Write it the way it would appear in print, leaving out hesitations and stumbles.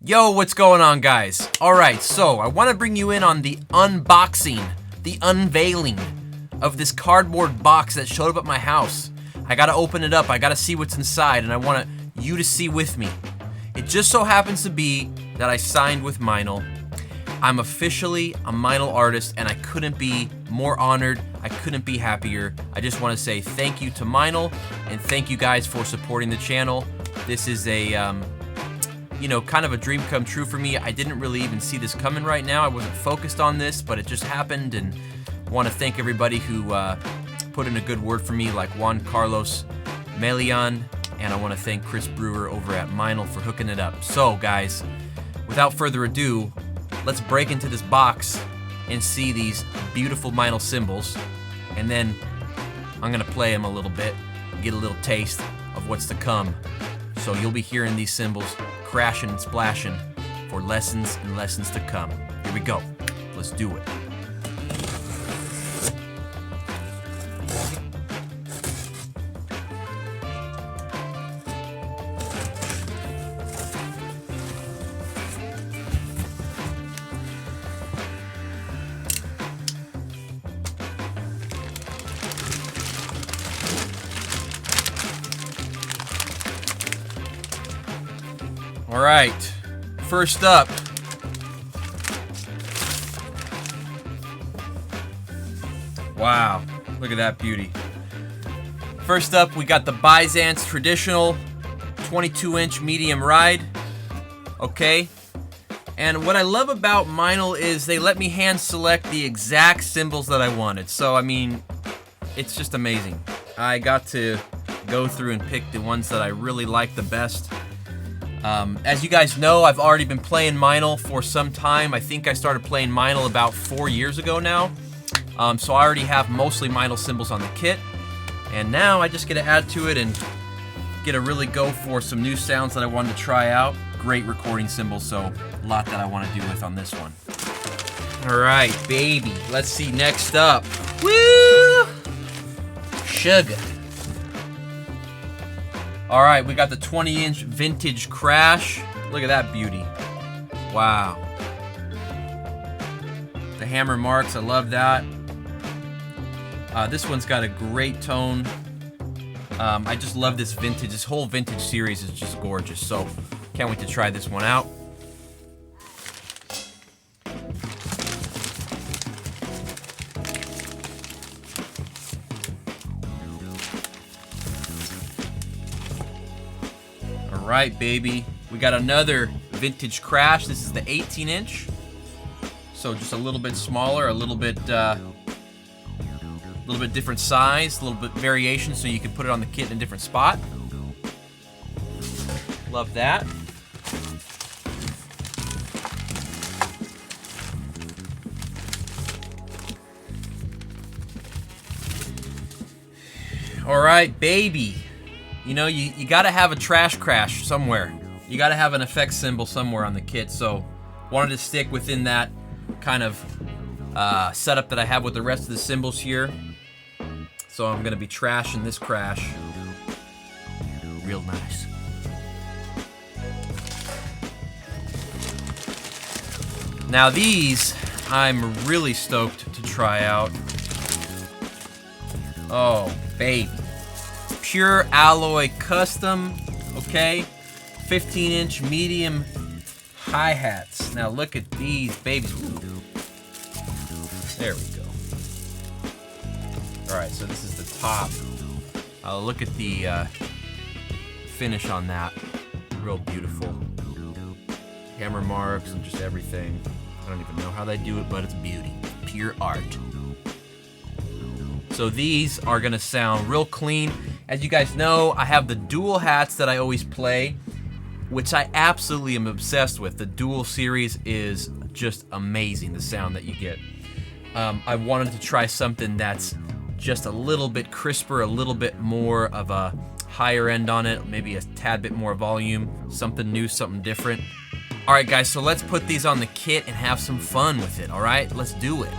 Yo, what's going on, guys? Alright, so I want to bring you in on the unboxing, the unveiling of this cardboard box that showed up at my house. I gotta open it up, I gotta see what's inside, and I want you to see with me. It just so happens to be that I signed with Meinl. I'm officially a Meinl Artist, and I couldn't be more honored, I couldn't be happier. I just want to say thank you to Meinl, and thank you guys for supporting the channel. This is a, kind of a dream come true for me. I didn't really even see this coming right now. I wasn't focused on this, but it just happened, and I want to thank everybody who put in a good word for me, like Juan Carlos Melian, and I want to thank Chris Brewer over at Meinl for hooking it up. So, guys, without further ado, let's break into this box and see these beautiful Meinl cymbals, and then I'm gonna play them a little bit, get a little taste of what's to come. So you'll be hearing these cymbals crashing and splashing for lessons and lessons to come. Here we go. Let's do it. All right, first up, wow, look at that beauty. First up, we got the Byzants traditional 22-inch medium ride, okay? And what I love about Meinl is they let me hand select the exact cymbals that I wanted. So, I mean, it's just amazing. I got to go through and pick the ones that I really like the best. As you guys know, I've already been playing Meinl for some time. I think I started playing Meinl about 4 years ago now. So I already have mostly Meinl cymbals on the kit. And now I just get to add to it and get to really go for some new sounds that I wanted to try out. Great recording cymbals, so a lot that I want to do with on this one. Alright, baby. Let's see next up. Woo! Sugar. Alright, we got the 20-inch vintage crash. Look at that beauty. Wow. The hammer marks, I love that. This one's got a great tone. I just love this vintage. This whole vintage series is just gorgeous. So, can't wait to try this one out. Alright, baby, we got another vintage crash. This is the 18-inch, so just a little bit smaller, a little bit different size, a little bit variation, so you can put it on the kit in a different spot. Love that. Alright, baby. You know, you gotta have a trash crash somewhere. You gotta have an effect cymbal somewhere on the kit, so wanted to stick within that kind of setup that I have with the rest of the cymbals here. So I'm gonna be trashing this crash. Real nice. Now these, I'm really stoked to try out. Oh, baby. Pure alloy custom, okay? 15-inch medium hi-hats. Now look at these babies. Ooh. There we go. Alright, so this is the top. Look at the finish on that. Real beautiful. Hammer marks and just everything. I don't even know how they do it, but it's beauty. Pure art. So these are gonna sound real clean. As you guys know, I have the dual hats that I always play, which I absolutely am obsessed with. The dual series is just amazing, the sound that you get. I wanted to try something that's just a little bit crisper, a little bit more of a higher end on it, maybe a tad bit more volume, something new, something different. All right, guys, so let's put these on the kit and have some fun with it, all right? Let's do it.